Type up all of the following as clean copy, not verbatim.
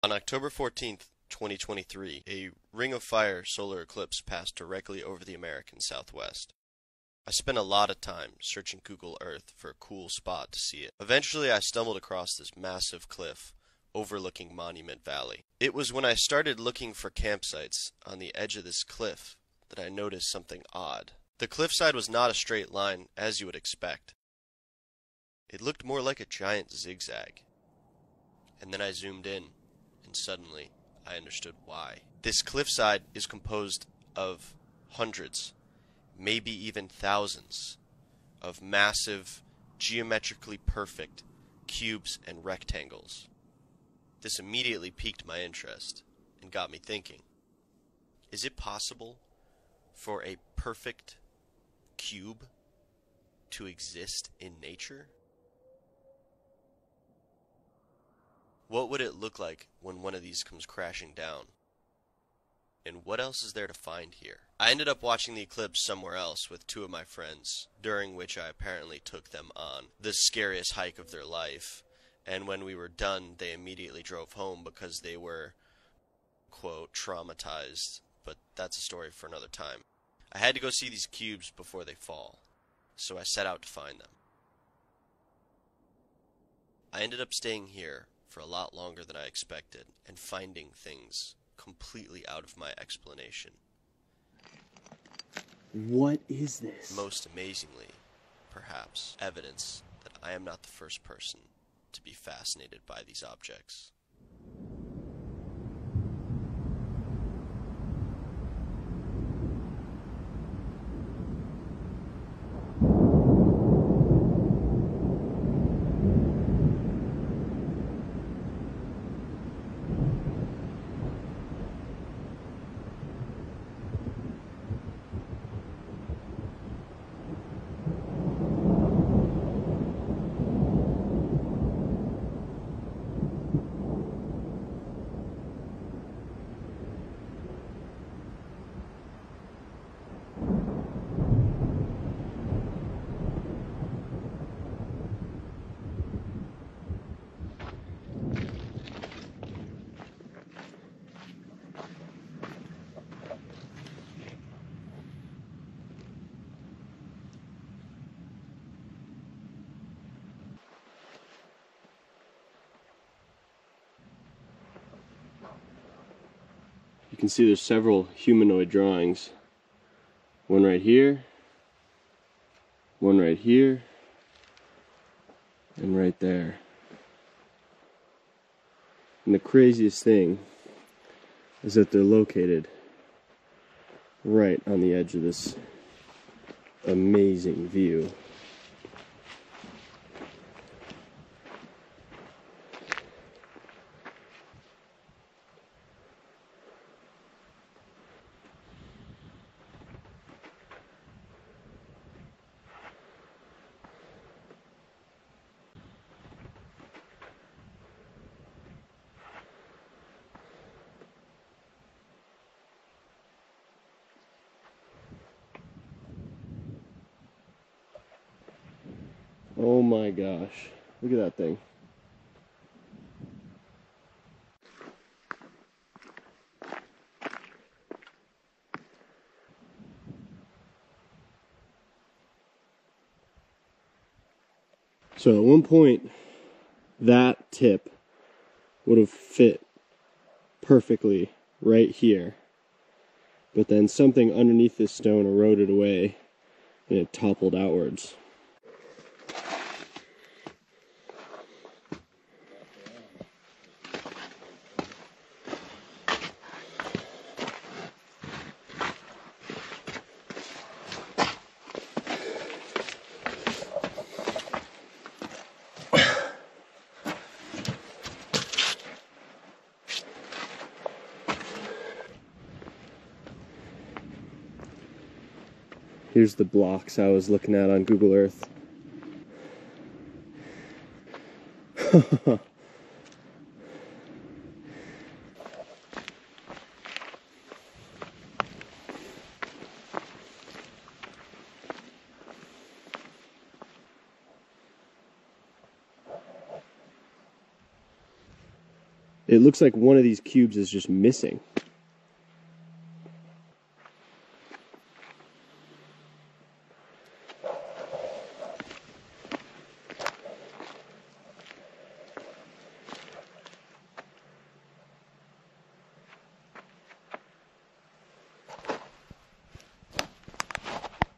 On October 14th, 2023, a ring of fire solar eclipse passed directly over the American Southwest. I spent a lot of time searching Google Earth for a cool spot to see it. Eventually, I stumbled across this massive cliff overlooking Monument Valley. It was when I started looking for campsites on the edge of this cliff that I noticed something odd. The cliffside was not a straight line, as you would expect. It looked more like a giant zigzag. And then I zoomed in, and suddenly I understood why. This cliffside is composed of hundreds, maybe even thousands, of massive, geometrically perfect cubes and rectangles. This immediately piqued my interest and got me thinking, is it possible for a perfect cube to exist in nature? What would it look like when one of these comes crashing down? And what else is there to find here? I ended up watching the eclipse somewhere else with two of my friends, during which I apparently took them on the scariest hike of their life. And when we were done, they immediately drove home because they were, quote, traumatized. But that's a story for another time. I had to go see these cubes before they fall, so I set out to find them. I ended up staying here for a lot longer than I expected and finding things completely out of my explanation. What is this? Most amazingly, perhaps, evidence that I am not the first person to be fascinated by these objects. You can see there's several humanoid drawings. One right here, one right here, and right there. And the craziest thing is that they're located right on the edge of this amazing view. Oh my gosh, look at that thing. So at one point, that tip would have fit perfectly right here. But then something underneath this stone eroded away and it toppled outwards. Here's the blocks I was looking at on Google Earth. It looks like one of these cubes is just missing.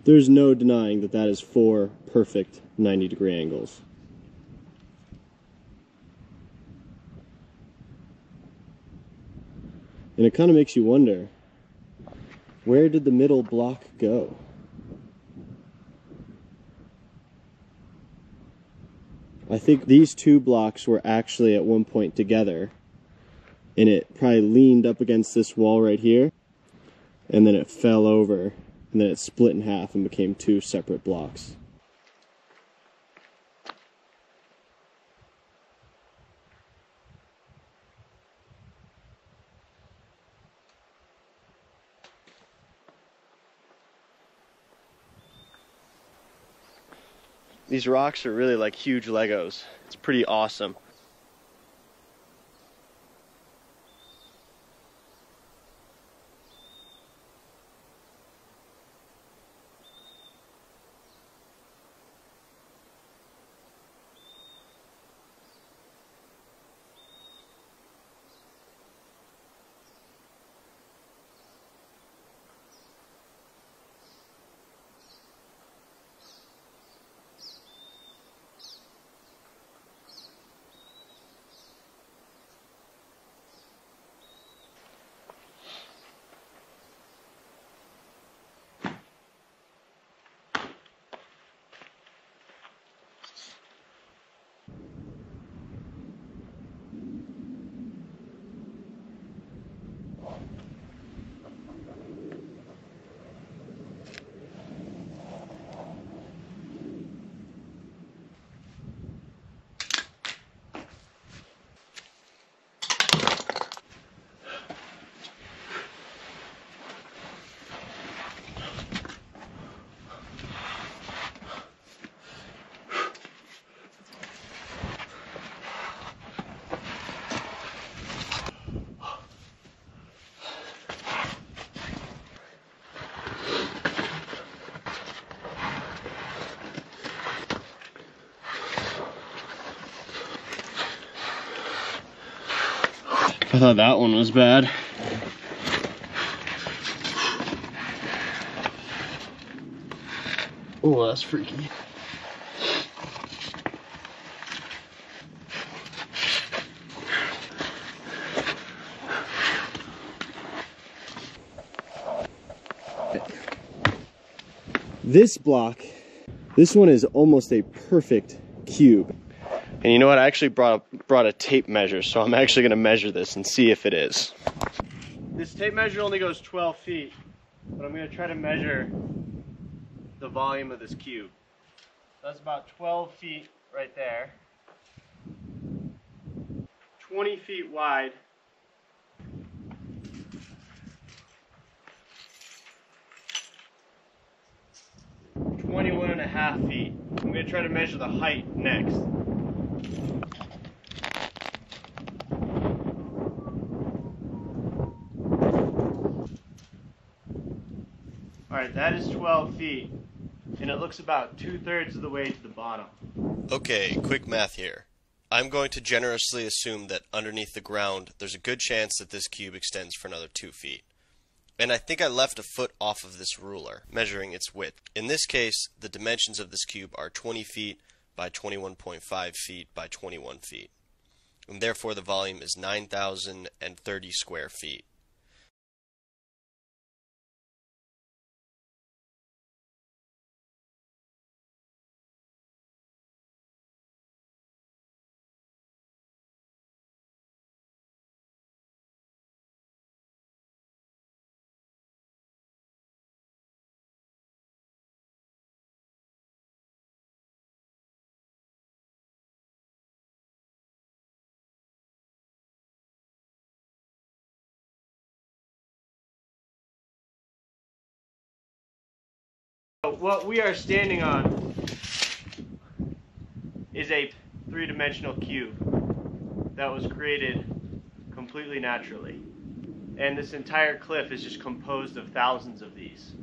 There's no denying that that is 4 perfect 90-degree angles. And it kind of makes you wonder, where did the middle block go? I think these 2 blocks were actually at one point together, and it probably leaned up against this wall right here, and then it fell over, and then it split in half and became 2 separate blocks. These rocks are really like huge Legos. It's pretty awesome. I thought that one was bad. Oh, that's freaky. This block, this one is almost a perfect cube. And you know what? I actually brought a tape measure, so I'm actually going to measure this and see if it is. This tape measure only goes 12 feet, but I'm going to try to measure the volume of this cube. That's about 12 feet right there. 20 feet wide. .5 feet. I'm going to try to measure the height next. Alright, that is 12 feet, and it looks about 2/3 of the way to the bottom. Okay, quick math here. I'm going to generously assume that underneath the ground, there's a good chance that this cube extends for another 2 feet. And I think I left a foot off of this ruler, measuring its width. In this case, the dimensions of this cube are 20 feet by 21.5 feet by 21 feet. And therefore the volume is 9,030 square feet. What we are standing on is a 3-dimensional cube that was created completely naturally. And this entire cliff is just composed of thousands of these.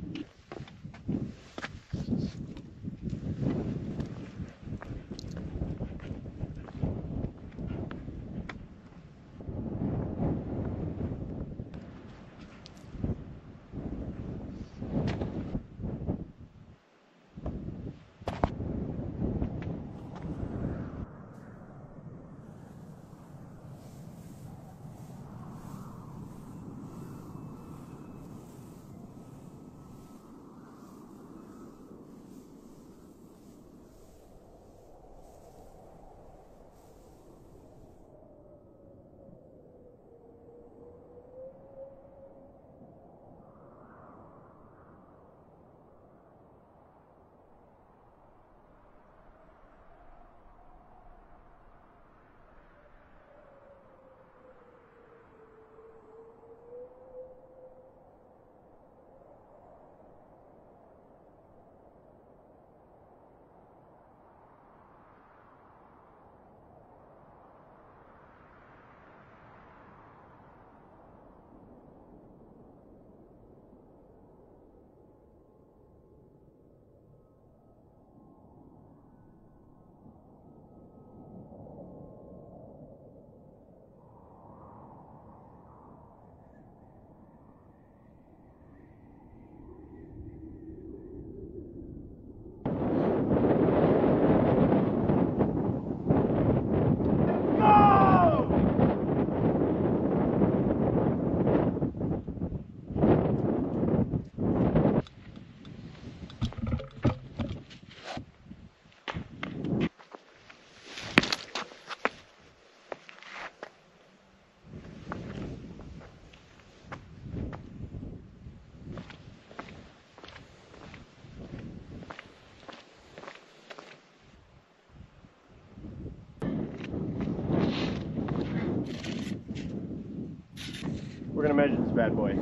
We're gonna measure this bad boy.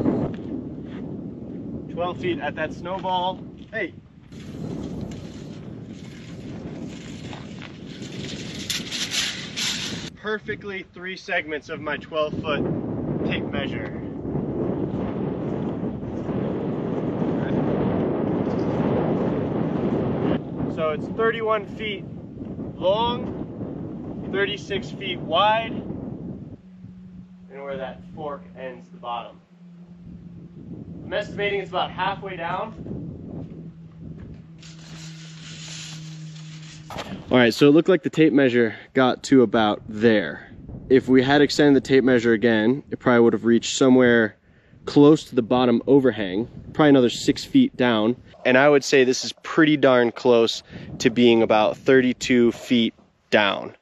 12 feet at that snowball. Hey! Perfectly 3 segments of my 12-foot tape measure. So it's 31 feet long, 36 feet wide, and where that fork ends the bottom. I'm estimating it's about halfway down. All right, so it looked like the tape measure got to about there. If we had extended the tape measure again, it probably would have reached somewhere close to the bottom overhang, probably another 6 feet down. And I would say this is pretty darn close to being about 32 feet down.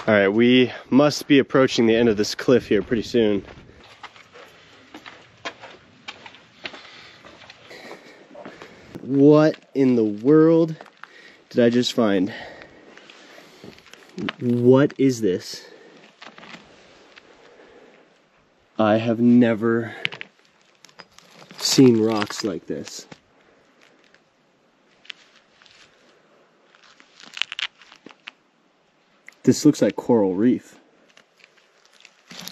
All right, we must be approaching the end of this cliff here pretty soon. What in the world did I just find? What is this? I have never seen rocks like this. This looks like coral reef.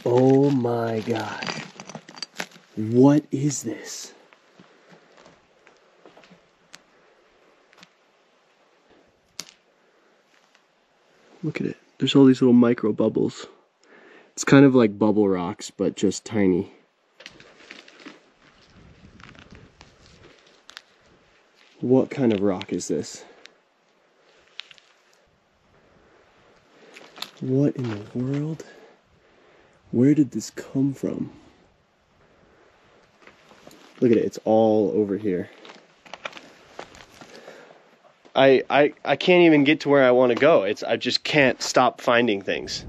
Oh my God. What is this? Look at it. There's all these little micro bubbles. It's kind of like bubble rocks, but just tiny. What kind of rock is this? What in the world? Where did this come from? Look at it, it's all over here. I can't even get to where I want to go. I just can't stop finding things.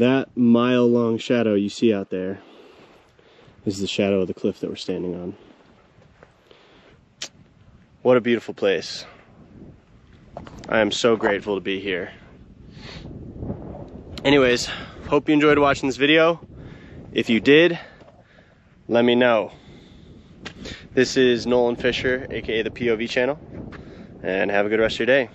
That mile-long shadow you see out there is the shadow of the cliff that we're standing on. What a beautiful place. I am so grateful to be here. Anyways, hope you enjoyed watching this video. If you did, let me know. This is Nolan Fisher, aka the POV channel, and have a good rest of your day.